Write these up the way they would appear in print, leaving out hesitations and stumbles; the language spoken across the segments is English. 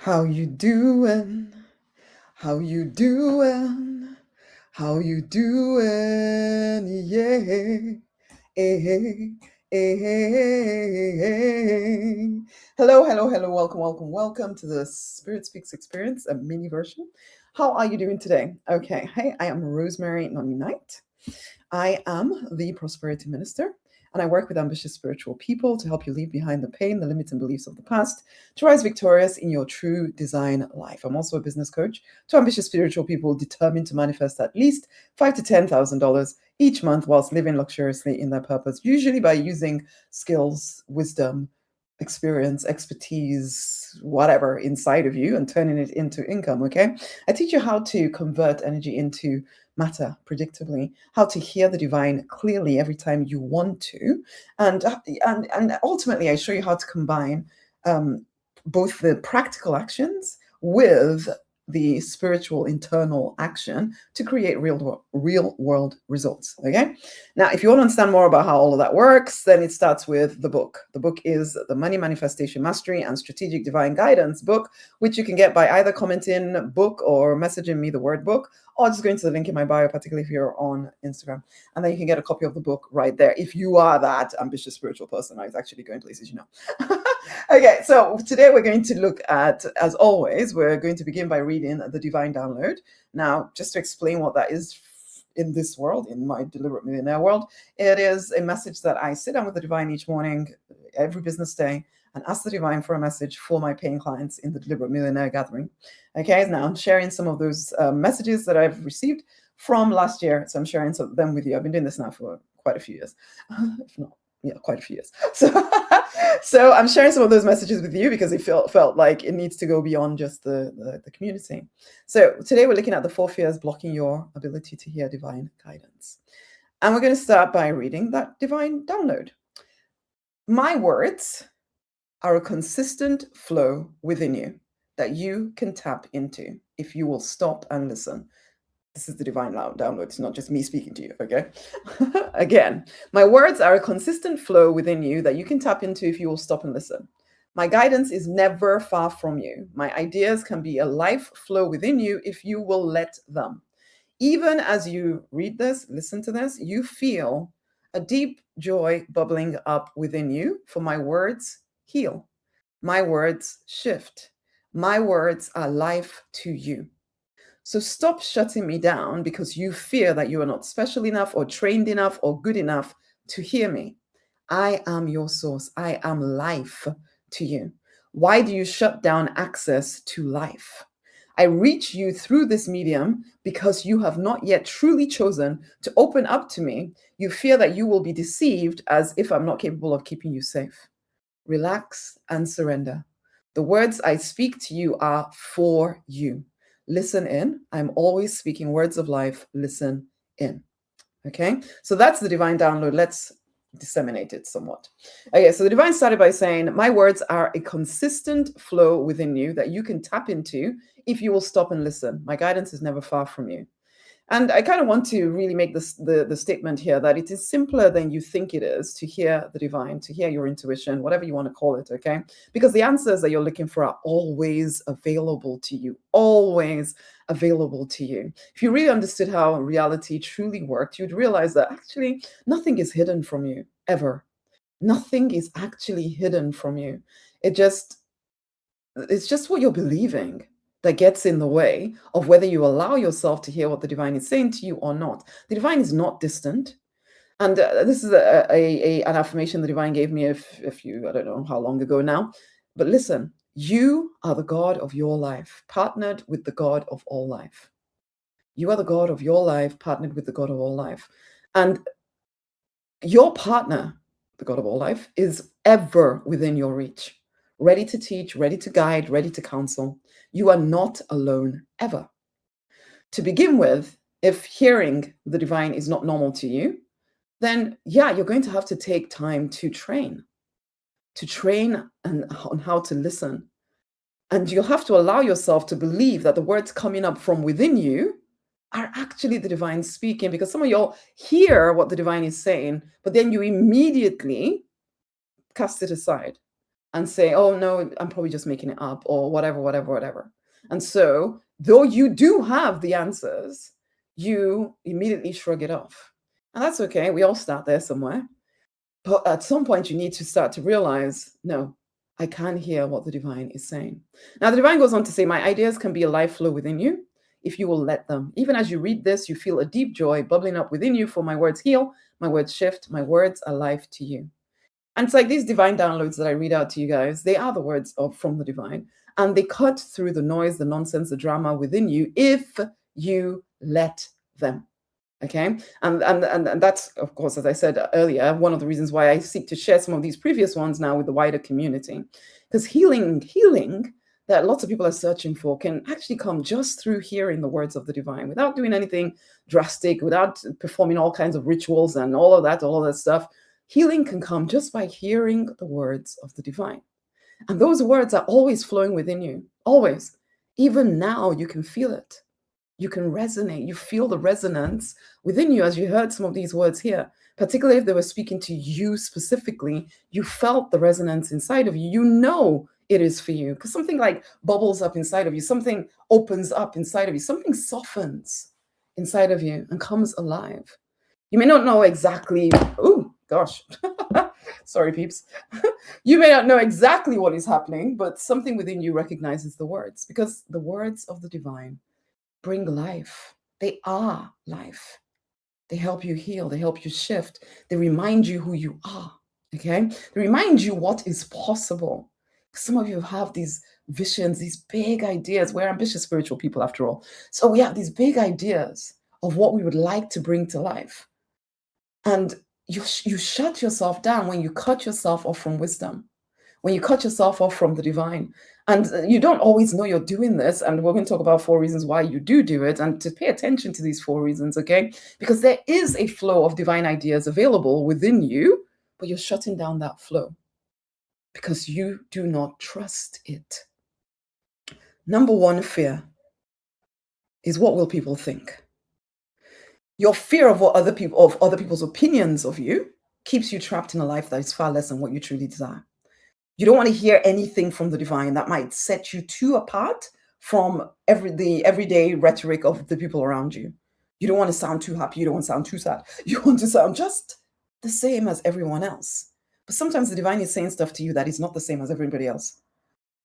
How you doing? How you doing? How you doing? Yeah. Hey, hey, hey. Hello, hello, hello. Welcome, welcome, welcome to the Spirit Speaks Experience, a mini version. How are you doing today? Okay. Hey, I am Rosemary Noni Knight. I am the Prosperity Minister, and I work with ambitious spiritual people to help you leave behind the pain, the limits, and beliefs of the past to rise victorious in your true design life. I'm also a business coach to ambitious spiritual people determined to manifest at least $5,000 to $10,000 each month whilst living luxuriously in their purpose, usually by using skills, wisdom, experience, expertise, whatever inside of you and turning it into income. Okay. I teach you how to convert energy into matter predictably, how to hear the divine clearly every time you want to, and ultimately I show you how to combine both the practical actions with the spiritual internal action to create real world results. Okay. Now, if you want to understand more about how all of that works, then it starts with the book. The book is the Money Manifestation Mastery and Strategic Divine Guidance book, which you can get by either commenting book or messaging me the word book, or just going to the link in my bio, particularly if you're on Instagram. And then you can get a copy of the book right there if you are that ambitious spiritual person who's actually going places, Okay, so today we're going to look at, as always, we're going to begin by reading the Divine Download. Now, just to explain what that is in this world, in my Deliberate Millionaire world, it is a message that I sit down with the Divine each morning, every business day, and ask the Divine for a message for my paying clients in the Deliberate Millionaire gathering. Okay, now I'm sharing some of those messages that I've received from last year. So I'm sharing some of them with you. I've been doing this now for quite a few years, if not, quite a few years. So I'm sharing some of those messages with you because it felt like it needs to go beyond just the community. So today we're looking at the 4 fears blocking your ability to hear divine guidance. And we're going to start by reading that divine download. My words are a consistent flow within you that you can tap into if you will stop and listen. This is the divine download. It's not just me speaking to you, okay? Again, my words are a consistent flow within you that you can tap into if you will stop and listen. My guidance is never far from you. My ideas can be a life flow within you if you will let them. Even as you read this, listen to this, you feel a deep joy bubbling up within you, for my words heal. My words shift. My words are life to you. So stop shutting me down because you fear that you are not special enough or trained enough or good enough to hear me. I am your source. I am life to you. Why do you shut down access to life? I reach you through this medium because you have not yet truly chosen to open up to me. You fear that you will be deceived as if I'm not capable of keeping you safe. Relax and surrender. The words I speak to you are for you. Listen in. I'm always speaking words of life. Listen in. Okay, so that's the divine download. Let's disseminate it somewhat. Okay, so the divine started by saying, my words are a consistent flow within you that you can tap into if you will stop and listen. My guidance is never far from you. And I kind of want to really make this the statement here that it is simpler than you think it is to hear the divine, to hear your intuition, whatever you want to call it, okay? Because the answers that you're looking for are always available to you, always available to you. If you really understood how reality truly worked, you'd realize that actually nothing is hidden from you, ever. Nothing is actually hidden from you. It's just what you're believing that gets in the way of whether you allow yourself to hear what the divine is saying to you or not. The divine is not distant. And this is an affirmation the divine gave me I don't know how long ago now. But listen, you are the God of your life, partnered with the God of all life. You are the God of your life, partnered with the God of all life. And your partner, the God of all life, is ever within your reach, ready to teach, ready to guide, ready to counsel. You are not alone ever. To begin with, if hearing the divine is not normal to you, then yeah, you're going to have to take time to train on how to listen. And you'll have to allow yourself to believe that the words coming up from within you are actually the divine speaking, because some of y'all hear what the divine is saying, but then you immediately cast it aside and say, oh no, I'm probably just making it up or whatever, whatever, whatever. And so, though you do have the answers, you immediately shrug it off. And that's okay. We all start there somewhere. But at some point, you need to start to realize, no, I can hear what the divine is saying. Now, the divine goes on to say, my ideas can be a life flow within you if you will let them. Even as you read this, you feel a deep joy bubbling up within you, for my words heal, my words shift, my words are life to you. And it's like these divine downloads that I read out to you guys, they are the words of from the divine. And they cut through the noise, the nonsense, the drama within you if you let them. Okay. And that's, of course, as I said earlier, one of the reasons why I seek to share some of these previous ones now with the wider community. Because healing that lots of people are searching for can actually come just through hearing the words of the divine without doing anything drastic, without performing all kinds of rituals and all of that stuff. Healing can come just by hearing the words of the divine. And those words are always flowing within you, always. Even now, you can feel it. You can resonate. You feel the resonance within you as you heard some of these words here, particularly if they were speaking to you specifically. You felt the resonance inside of you. You know it is for you because something like bubbles up inside of you, something opens up inside of you, something softens inside of you and comes alive. You may not know exactly, oh gosh, sorry peeps. You may not know exactly what is happening, but something within you recognizes the words because the words of the divine bring life. They are life. They help you heal. They help you shift. They remind you who you are. Okay? They remind you what is possible. Some of you have these visions, these big ideas. We're ambitious spiritual people after all. So we have these big ideas of what we would like to bring to life. And you shut yourself down when you cut yourself off from wisdom, when you cut yourself off from the divine. And you don't always know you're doing this. And we're going to talk about 4 reasons why you do it and to pay attention to these 4 reasons, okay? Because there is a flow of divine ideas available within you, but you're shutting down that flow because you do not trust it. Number 1 fear is what will people think? Your fear of what other people's opinions of you keeps you trapped in a life that is far less than what you truly desire. You don't want to hear anything from the divine that might set you too apart from the everyday rhetoric of the people around you. You don't want to sound too happy. You don't want to sound too sad. You want to sound just the same as everyone else. But sometimes the divine is saying stuff to you that is not the same as everybody else.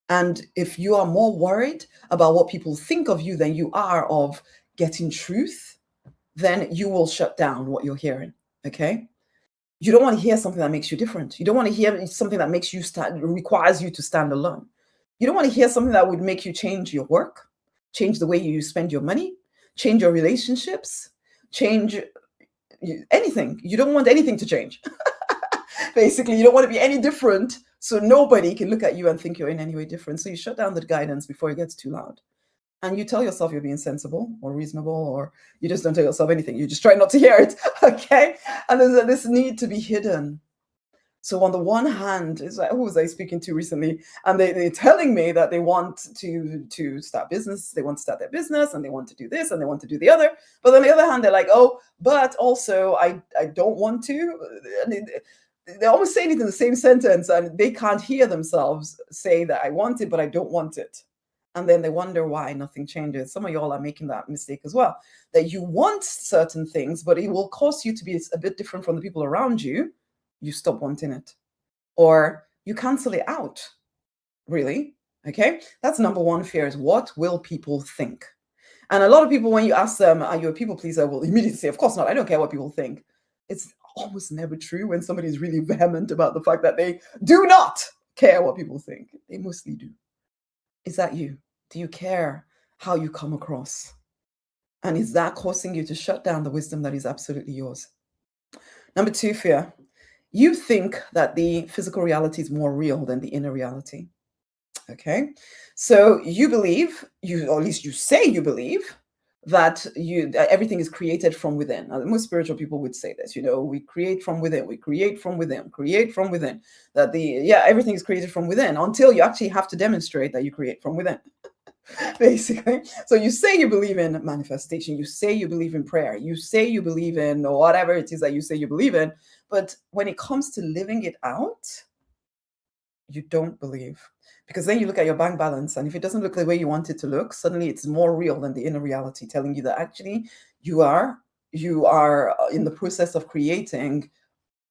And if you are more worried about what people think of you than you are of getting truth, then you will shut down what you're hearing, okay? You don't want to hear something that makes you different. You don't want to hear something that makes you requires you to stand alone. You don't want to hear something that would make you change your work, change the way you spend your money, change your relationships, change anything. You don't want anything to change. Basically, you don't want to be any different so nobody can look at you and think you're in any way different. So you shut down the guidance before it gets too loud. And you tell yourself you're being sensible or reasonable, or you just don't tell yourself anything. You just try not to hear it, okay? And there's this need to be hidden. So on the one hand, it's like, who was I speaking to recently? And they're telling me that they want to start business. They want to start their business and they want to do this and they want to do the other. But on the other hand, they're like, oh, but also I don't want to. And they're almost saying it in the same sentence and they can't hear themselves say that I want it, but I don't want it. And then they wonder why nothing changes. Some of y'all are making that mistake as well, that you want certain things, but it will cause you to be a bit different from the people around you. You stop wanting it or you cancel it out, really. Okay, that's number 1 fear is what will people think? And a lot of people, when you ask them, are you a people pleaser, will immediately say, of course not. I don't care what people think. It's almost never true when somebody is really vehement about the fact that they do not care what people think. They mostly do. Is that you? Do you care how you come across? And is that causing you to shut down the wisdom that is absolutely yours? Number 2 fear. You think that the physical reality is more real than the inner reality. Okay? So you believe, or at least you say you believe, that everything is created from within. Now, most spiritual people would say this, we create from within, we create from within, create from within. That everything is created from within until you actually have to demonstrate that you create from within. Basically. So you say you believe in manifestation, you say you believe in prayer, you say you believe in whatever it is that you say you believe in, but when it comes to living it out, you don't believe. Because then you look at your bank balance, and if it doesn't look the way you want it to look, suddenly it's more real than the inner reality telling you that actually you are you are in the process of creating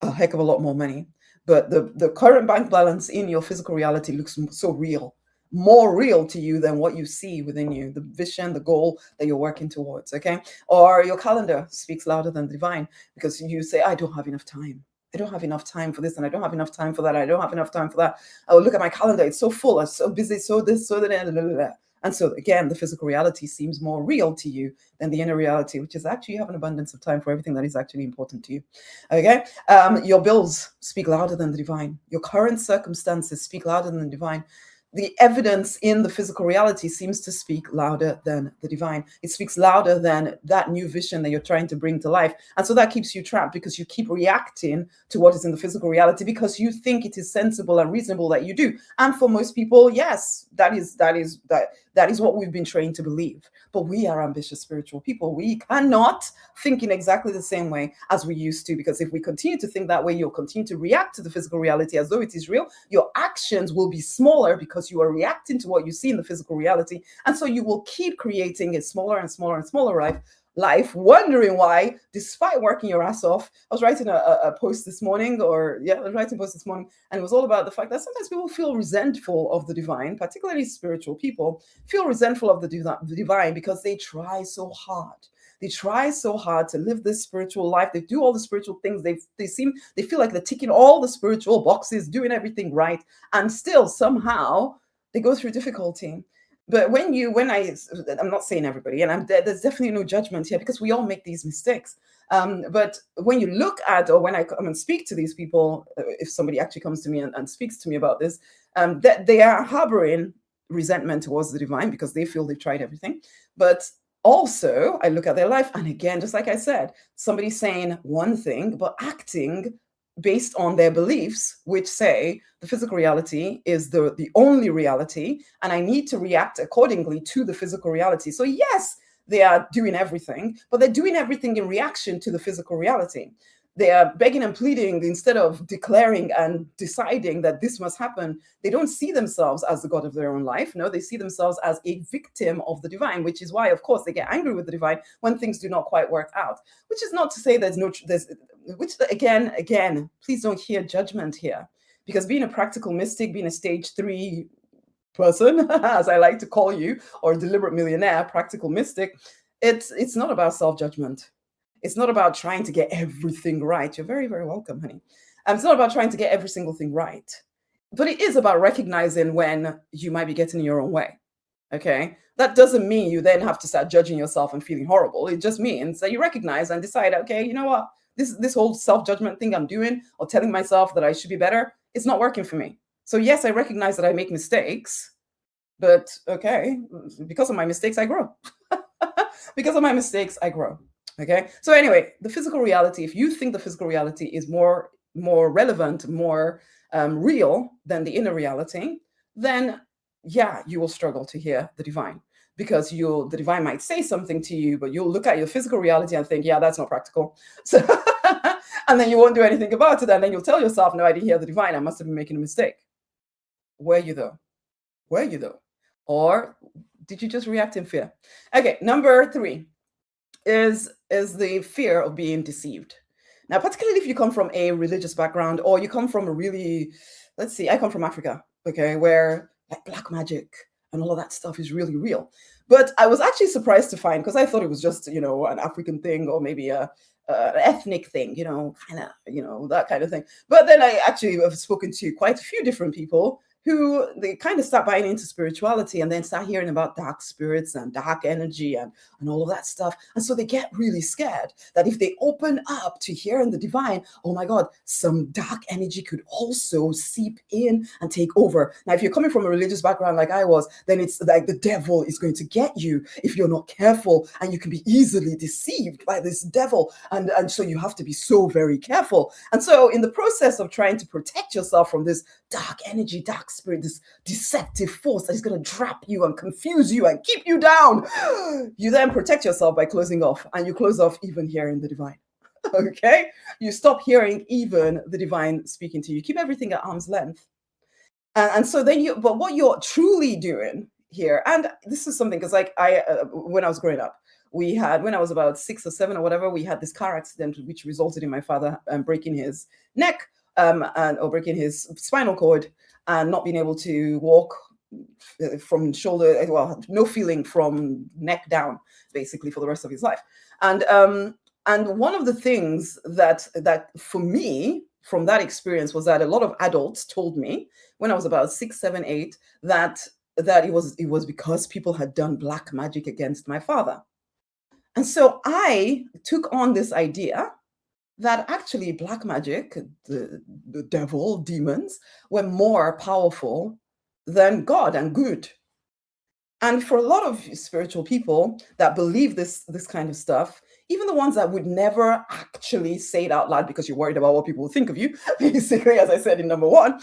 a heck of a lot more money. But the current bank balance in your physical reality looks so real, more real to you than what you see within you, the vision, the goal that you're working towards. Okay. Or your calendar speaks louder than the divine, because you say, I don't have enough time. I don't have enough time for this, and I don't have enough time for that. I don't have enough time for that. Oh, look at my calendar. It's so full. I'm so busy. So this, so that. Blah, blah, blah. And so again, the physical reality seems more real to you than the inner reality, which is actually you have an abundance of time for everything that is actually important to you. Okay. Your bills speak louder than the divine. Your current circumstances speak louder than the divine. The evidence in the physical reality seems to speak louder than the divine. It speaks louder than that new vision that you're trying to bring to life. And so that keeps you trapped, because you keep reacting to what is in the physical reality because you think it is sensible and reasonable that you do. And for most people, yes, that is what we've been trained to believe. But we are ambitious spiritual people. We cannot think in exactly the same way as we used to, because if we continue to think that way, you'll continue to react to the physical reality as though it is real. Your actions will be smaller because you are reacting to what you see in the physical reality. And so you will keep creating a smaller and smaller and smaller life, wondering why, despite working your ass off. I was writing a post this morning, I was writing a post this morning, and it was all about the fact that sometimes people feel resentful of the divine, particularly spiritual people, feel resentful of the divine because they try so hard. They try so hard to live this spiritual life. They do all the spiritual things. They feel like they're ticking all the spiritual boxes, doing everything right, and still somehow they go through difficulty. But I'm not saying everybody, and there's definitely no judgment here, because we all make these mistakes. But when you look at, or when I come and speak to these people, if somebody actually comes to me and speaks to me about this, that they are harboring resentment towards the divine because they feel they've tried everything. But also, I look at their life, and again, just like I said, somebody saying one thing but acting based on their beliefs, which say the physical reality is the only reality, and I need to react accordingly to the physical reality. So yes, they are doing everything, but they're doing everything in reaction to the physical reality. They are begging and pleading instead of declaring and deciding that this must happen. They don't see themselves as the God of their own life. No, they see themselves as a victim of the divine, which is why, of course, they get angry with the divine when things do not quite work out. Which is not to say which again, please don't hear judgment here, because being a practical mystic, being a stage 3 person, as I like to call you, or a deliberate millionaire, practical mystic, it's not about self-judgment. It's not about trying to get everything right. You're very, very welcome, honey. It's not about trying to get every single thing right, but it is about recognizing when you might be getting in your own way. Okay, that doesn't mean you then have to start judging yourself and feeling horrible. It just means that you recognize and decide, okay, you know what, this whole self-judgment thing I'm doing, or telling myself that I should be better, it's not working for me. So yes, I recognize that I make mistakes, but okay, because of my mistakes, I grow. Because of my mistakes, I grow. Okay. So anyway, the physical reality, if you think the physical reality is more relevant, more real than the inner reality, then yeah, you will struggle to hear the divine, because the divine might say something to you, but you'll look at your physical reality and think, yeah, that's not practical. So, and then you won't do anything about it. And then you'll tell yourself, no, I didn't hear the divine. I must have been making a mistake. Were you though? Were you though? Or did you just react in fear? Okay. Number 3 is the fear of being deceived. Now, particularly if you come from a religious background, or you come from a really, let's see, I come from Africa, okay, where like black magic and all of that stuff is really real. But I was actually surprised to find, because I thought it was just, an African thing, or maybe an ethnic thing, kind of, that kind of thing. But then I actually have spoken to quite a few different people who they kind of start buying into spirituality, and then start hearing about dark spirits and dark energy and all of that stuff. And so they get really scared that if they open up to hearing the divine, oh my God, some dark energy could also seep in and take over. Now, if you're coming from a religious background like I was, then it's like the devil is going to get you if you're not careful, and you can be easily deceived by this devil. And so you have to be so very careful. And so in the process of trying to protect yourself from this dark energy, dark spirit, this deceptive force that is going to trap you and confuse you and keep you down, you then protect yourself by closing off, and you close off even hearing the divine. Okay, you stop hearing even the divine speaking to you. Keep everything at arm's length. And so then but what you're truly doing here, and this is something because like when I was growing up, we had when I was about 6 or 7 or whatever, we had this car accident which resulted in my father breaking his neck and or breaking his spinal cord and not being able to walk from shoulder, well, no feeling from neck down, basically for the rest of his life. And one of the things that for me from that experience was that a lot of adults told me when I was about 6, 7, 8 that it was because people had done black magic against my father. And so I took on this idea that actually black magic, the devil, demons, were more powerful than God and good. And for a lot of spiritual people that believe this kind of stuff, even the ones that would never actually say it out loud because you're worried about what people will think of you, basically, as I said in number one,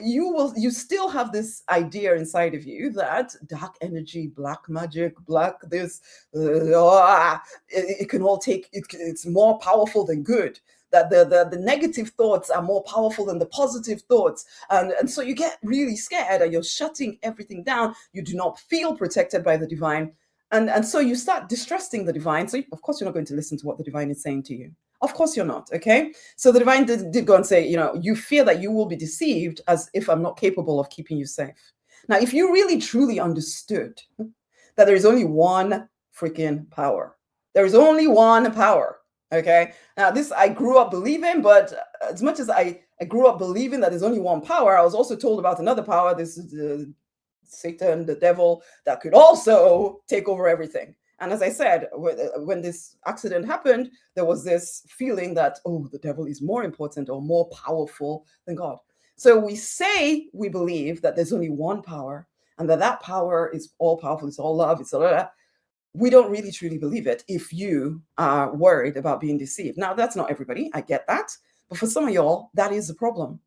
you still have this idea inside of you that dark energy, black magic, black this, it can all take it's more powerful than good. That the negative thoughts are more powerful than the positive thoughts, and so you get really scared and you're shutting everything down. You do not feel protected by the divine, and so you start distrusting the divine. So of course you're not going to listen to what the divine is saying to you. Of course you're not. Okay, so the divine did go and say, you fear that you will be deceived as if I'm not capable of keeping you safe. Now if you really truly understood that there is only one freaking power, there is only one power. Okay, now this I grew up believing, but as much as I grew up believing that there's only one power, I was also told about another power. This is Satan, the devil, that could also take over everything. And as I said, when this accident happened, there was this feeling that, oh, the devil is more important or more powerful than God. So we say we believe that there's only one power and that power is all powerful, it's all love, it's all. We don't really truly believe it if you are worried about being deceived. Now, that's not everybody. I get that. But for some of y'all, that is the problem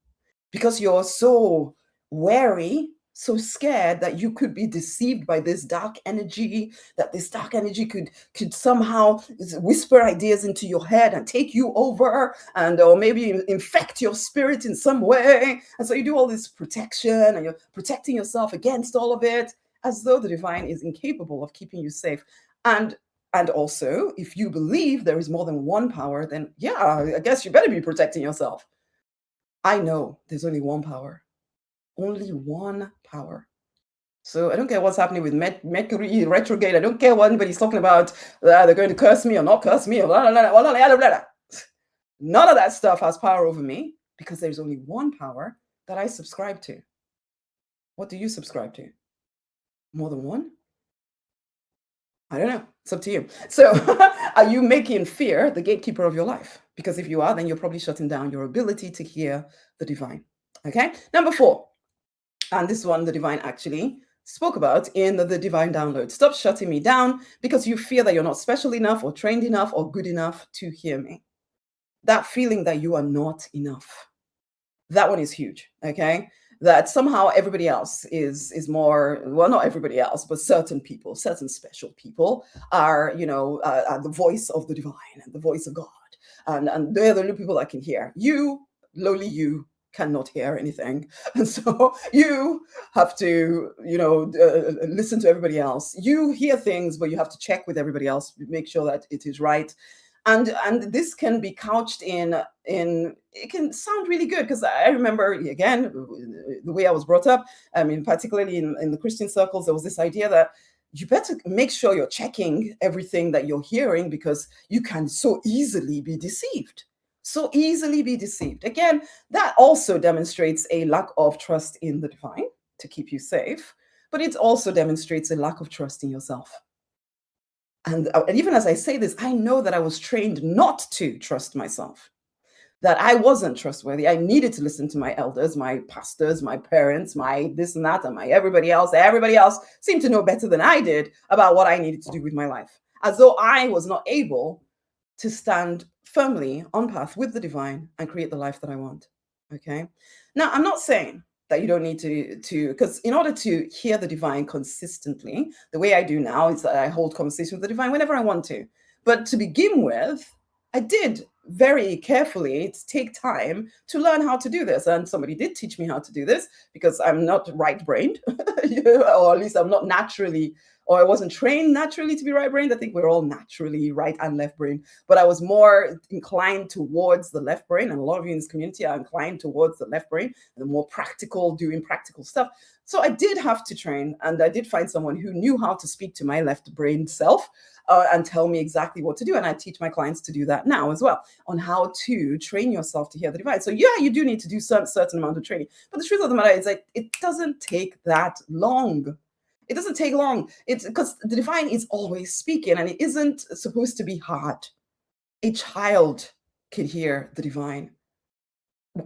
because you're so wary, so scared that you could be deceived by this dark energy, that this dark energy could somehow whisper ideas into your head and take you over and or maybe infect your spirit in some way. And so you do all this protection and you're protecting yourself against all of it, as though the divine is incapable of keeping you safe. And also, if you believe there is more than one power, then yeah, I guess you better be protecting yourself. I know there's only one power. Only one power. So I don't care what's happening with Mercury retrograde. I don't care what anybody's talking about. They're going to curse me or not curse me. Or blah, blah, blah, blah, blah, blah. None of that stuff has power over me because there's only one power that I subscribe to. What do you subscribe to? More than one? I don't know. It's up to you. So are you making fear the gatekeeper of your life? Because if you are, then you're probably shutting down your ability to hear the divine. Okay. Number 4. And this one, the divine actually spoke about in the divine download. Stop shutting me down because you fear that you're not special enough or trained enough or good enough to hear me. That feeling that you are not enough. That one is huge. Okay. That somehow everybody else is more, well, not everybody else, but certain people, certain special people are, are the voice of the divine and the voice of God. And they're the only people that can hear. You, lowly you, cannot hear anything. And so you have to, listen to everybody else. You hear things, but you have to check with everybody else, make sure that it is right. And this can be couched in it can sound really good because I remember again the way I was brought up. I mean, particularly in the Christian circles, there was this idea that you better make sure you're checking everything that you're hearing because you can so easily be deceived. So easily be deceived. Again, that also demonstrates a lack of trust in the divine to keep you safe, but it also demonstrates a lack of trust in yourself. And even as I say this, I know that I was trained not to trust myself, that I wasn't trustworthy. I needed to listen to my elders, my pastors, my parents, my this and that, and my everybody else. Everybody else seemed to know better than I did about what I needed to do with my life, as though I was not able to stand firmly on path with the divine and create the life that I want. Okay. Now, I'm not saying that you don't need to because in order to hear the divine consistently, the way I do now is that I hold conversation with the divine whenever I want to. But to begin with, I did very carefully take time to learn how to do this. And somebody did teach me how to do this because I'm not right brained, or at least I'm not naturally, or I wasn't trained naturally to be right brained. I think we're all naturally right and left brain, but I was more inclined towards the left brain. And a lot of you in this community are inclined towards the left brain and the more practical, doing practical stuff. So I did have to train, and I did find someone who knew how to speak to my left brain self and tell me exactly what to do. And I teach my clients to do that now as well, on how to train yourself to hear the divine. So yeah, you do need to do some certain amount of training. But the truth of the matter is that it doesn't take that long. It doesn't take long. It's because the divine is always speaking, and it isn't supposed to be hard. A child can hear the divine,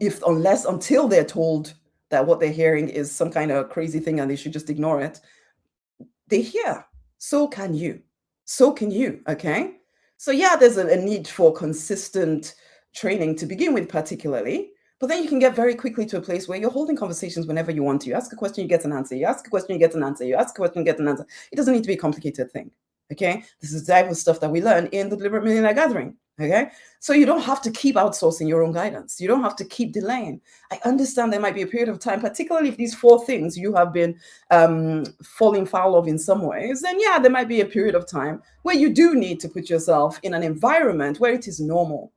until they're told that what they're hearing is some kind of crazy thing and they should just ignore it. They hear. So can you. So can you. Okay. So yeah, there's a need for consistent training to begin with, particularly. But then you can get very quickly to a place where you're holding conversations whenever you want to. You ask a question, you get an answer. You ask a question, you get an answer. You ask a question, you get an answer. It doesn't need to be a complicated thing. Okay. This is the type of stuff that we learn in the Deliberate Millionaire Gathering. Okay. So you don't have to keep outsourcing your own guidance. You don't have to keep delaying. I understand there might be a period of time, particularly if these 4 things you have been falling foul of in some ways, then yeah, there might be a period of time where you do need to put yourself in an environment where it is normal.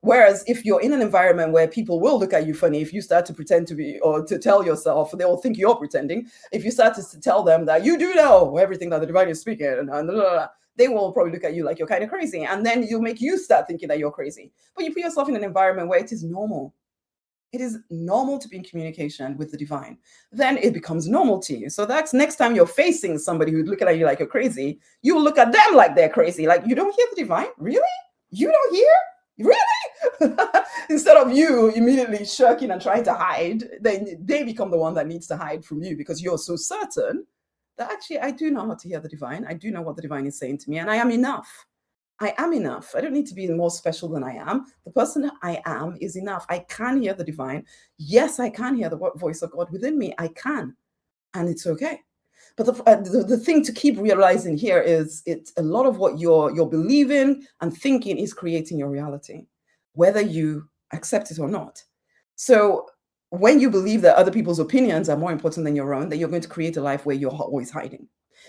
Whereas if you're in an environment where people will look at you funny, if you start to pretend to be, or to tell yourself, they will think you're pretending. If you start to tell them that you do know everything that the divine is speaking, and they will probably look at you like you're kind of crazy. And then you'll make you start thinking that you're crazy. But you put yourself in an environment where it is normal. It is normal to be in communication with the divine. Then it becomes normal to you. So that's next time you're facing somebody who's looking at you like you're crazy, you will look at them like they're crazy. Like, you don't hear the divine? Really? You don't hear? Really? Instead of you immediately shirking and trying to hide, then they become the one that needs to hide from you because you're so certain that actually I do know how to hear the divine. I do know what the divine is saying to me, and I am enough. I am enough. I don't need to be more special than I am. The person I am is enough. I can hear the divine. Yes, I can hear the voice of God within me. I can, and it's okay. But the thing to keep realizing here is it's a lot of what you're believing and thinking is creating your reality, whether you accept it or not. So when you believe that other people's opinions are more important than your own, then you're going to create a life where you're always hiding.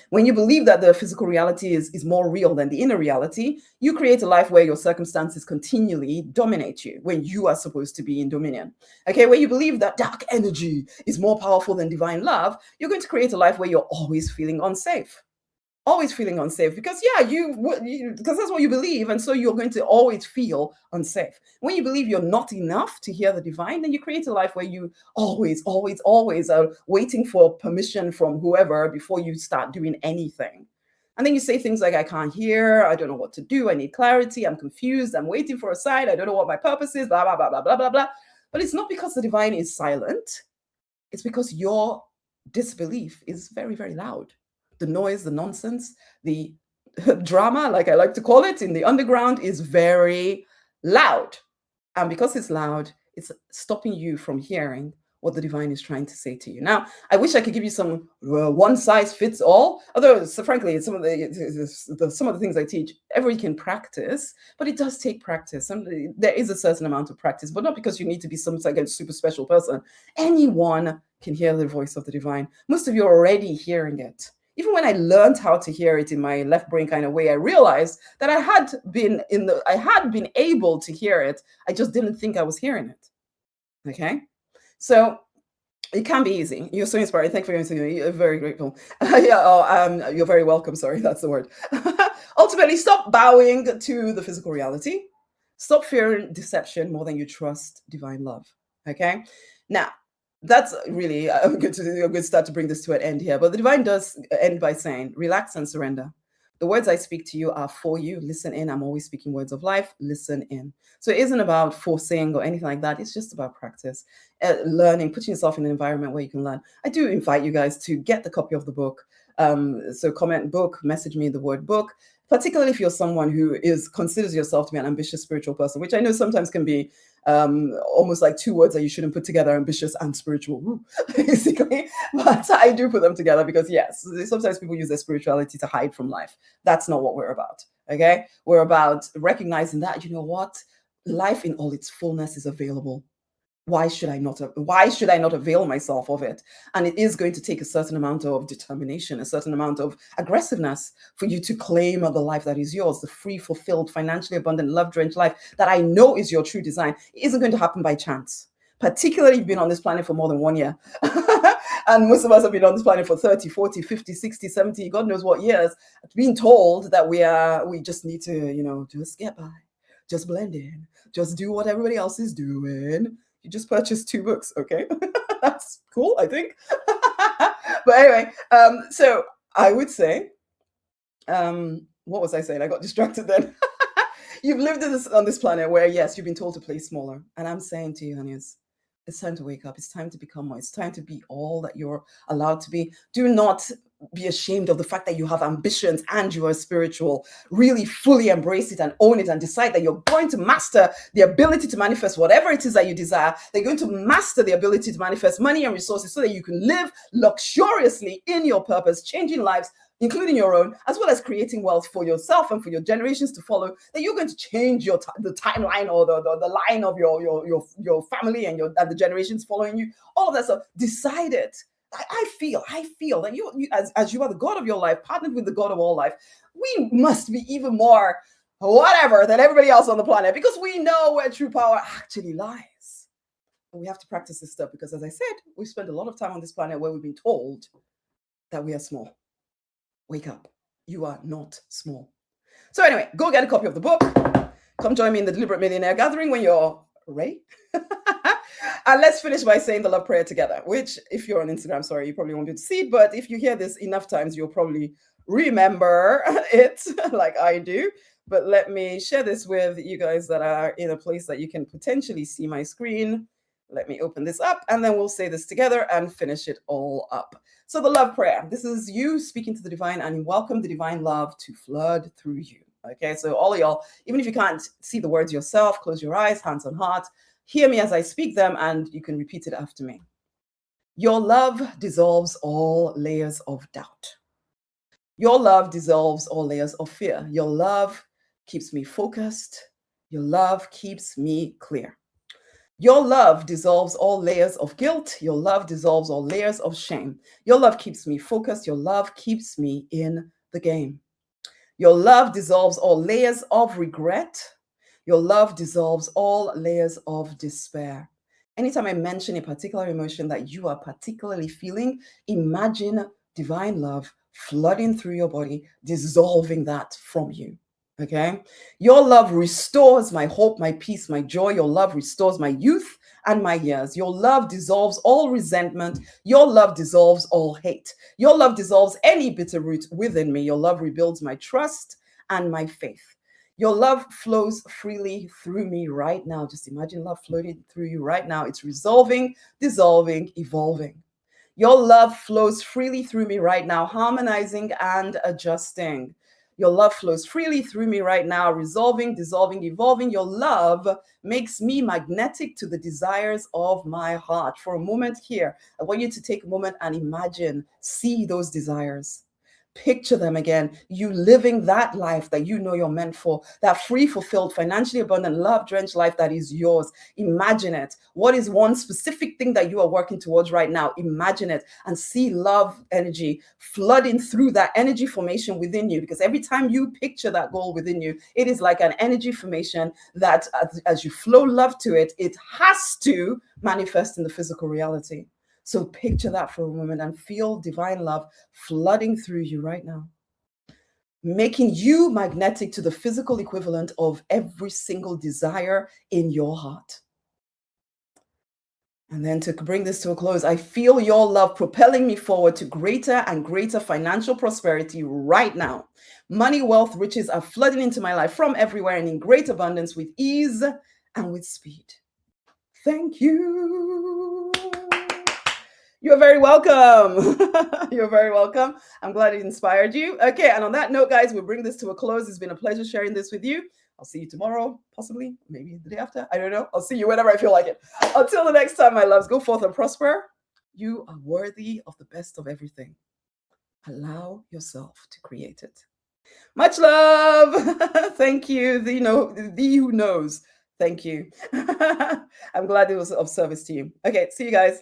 When you believe that the physical reality is more real than the inner reality, you create a life where your circumstances continually dominate you when you are supposed to be in dominion. Okay, when you believe that dark energy is more powerful than divine love, you're going to create a life where you're always feeling unsafe. Always feeling unsafe because because that's what you believe, and so you're going to always feel unsafe. When you believe you're not enough to hear the divine, then you create a life where you always are waiting for permission from whoever before you start doing anything. And then you say things like, I can't hear, I don't know what to do, I need clarity, I'm confused, I'm waiting for a sign, I don't know what my purpose is, blah blah blah blah blah blah blah. But it's not because the divine is silent, it's because your disbelief is very, very loud. The noise, the nonsense, the drama, like I like to call it, in the underground is very loud. And because it's loud, it's stopping you from hearing what the divine is trying to say to you. Now, I wish I could give you some one size fits all. Although, so frankly, some of the things I teach, everybody can practice, but it does take practice. And there is a certain amount of practice, but not because you need to be some like a super special person. Anyone can hear the voice of the divine. Most of you are already hearing it. Even when I learned how to hear it in my left brain kind of way, I realized that I had been able to hear it. I just didn't think I was hearing it. Okay, so it can be easy. You're so inspiring. Thank you for answering me. You're very grateful. You're very welcome. Sorry, that's the word. Ultimately, stop bowing to the physical reality. Stop fearing deception more than you trust divine love. Okay, now. That's really a good start to bring this to an end here. But the divine does end by saying, relax and surrender. The words I speak to you are for you. Listen in. I'm always speaking words of life. Listen in. So it isn't about forcing or anything like that. It's just about practice, learning, putting yourself in an environment where you can learn. I do invite you guys to get the copy of the book. So comment book, message me the word book, particularly if you're someone who considers yourself to be an ambitious spiritual person, which I know sometimes can be almost like 2 words that you shouldn't put together, ambitious and spiritual, basically. But I do put them together because, yes, sometimes people use their spirituality to hide from life. That's not what we're about. Okay, we're about recognizing that, you know what, Life in all its fullness is available. Why should I not avail myself of it? And it is going to take a certain amount of determination, a certain amount of aggressiveness for you to claim the life that is yours, the free, fulfilled, financially abundant, love-drenched life that I know is your true design. It isn't going to happen by chance. Particularly if you've been on this planet for more than 1 year. And most of us have been on this planet for 30, 40, 50, 60, 70, God knows what years, being told that we just need to, just get by, just blend in, just do what everybody else is doing. You just purchased 2 books, okay? That's cool, I think. But anyway, so I would say, what was I saying? I got distracted then. You've lived on this planet where, yes, you've been told to play smaller. And I'm saying to you, honeys, it's time to wake up. It's time to become more. It's time to be all that you're allowed to be. Do not be ashamed of the fact that you have ambitions and you are spiritual. Really fully embrace it and own it and decide that you're going to master the ability to manifest whatever it is that you desire. They're going to master the ability to manifest money and resources so that you can live luxuriously in your purpose, changing lives, including your own, as well as creating wealth for yourself and for your generations to follow, that you're going to change the timeline or the line of your family and the generations following you. All of that stuff. Decide it. I feel that you as you are the God of your life, partnered with the God of all life, we must be even more whatever than everybody else on the planet, because we know where true power actually lies. But we have to practice this stuff because, as I said, we spend a lot of time on this planet where we've been told that we are small. Wake up. You are not small. So anyway, go get a copy of the book. Come join me in the Deliberate Millionaire Gathering when you're ready. And let's finish by saying the love prayer together, which, if you're on Instagram, sorry, you probably won't be able to see it, but if you hear this enough times, you'll probably remember it like I do. But let me share this with you guys that are in a place that you can potentially see my screen. Let me open this up and then we'll say this together and finish it all up. So the love prayer, this is you speaking to the divine and welcome the divine love to flood through you. Okay, so all of y'all, even if you can't see the words yourself, close your eyes, hands on heart, hear me as I speak them and you can repeat it after me. Your love dissolves all layers of doubt. Your love dissolves all layers of fear. Your love keeps me focused. Your love keeps me clear. Your love dissolves all layers of guilt. Your love dissolves all layers of shame. Your love keeps me focused. Your love keeps me in the game. Your love dissolves all layers of regret. Your love dissolves all layers of despair. Anytime I mention a particular emotion that you are particularly feeling, imagine divine love flooding through your body, dissolving that from you. Okay? Your love restores my hope, my peace, my joy. Your love restores my youth and my years. Your love dissolves all resentment. Your love dissolves all hate. Your love dissolves any bitter root within me. Your love rebuilds my trust and my faith. Your love flows freely through me right now. Just imagine love floating through you right now. It's resolving, dissolving, evolving. Your love flows freely through me right now, harmonizing and adjusting. Your love flows freely through me right now, resolving, dissolving, evolving. Your love makes me magnetic to the desires of my heart. For a moment here, I want you to take a moment and imagine, see those desires. Picture them again, you living that life that you know you're meant for, that free, fulfilled, financially abundant, love-drenched life that is yours. Imagine it. What is one specific thing that you are working towards right now? Imagine it and see love energy flooding through that energy formation within you, because every time you picture that goal within you, it is like an energy formation that as you flow love to it, it has to manifest in the physical reality. So picture that for a moment and feel divine love flooding through you right now, making you magnetic to the physical equivalent of every single desire in your heart. And then to bring this to a close, I feel your love propelling me forward to greater and greater financial prosperity right now. Money, wealth, riches are flooding into my life from everywhere and in great abundance with ease and with speed. Thank you. You're very welcome. You're very welcome. I'm glad it inspired you. Okay, and on that note, guys, we'll bring this to a close. It's been a pleasure sharing this with you. I'll see you tomorrow, possibly, maybe the day after. I don't know. I'll see you whenever I feel like it. Until the next time, my loves, go forth and prosper. You are worthy of the best of everything. Allow yourself to create it. Much love. Thank you. Thee who knows. Thank you. I'm glad it was of service to you. Okay, see you guys.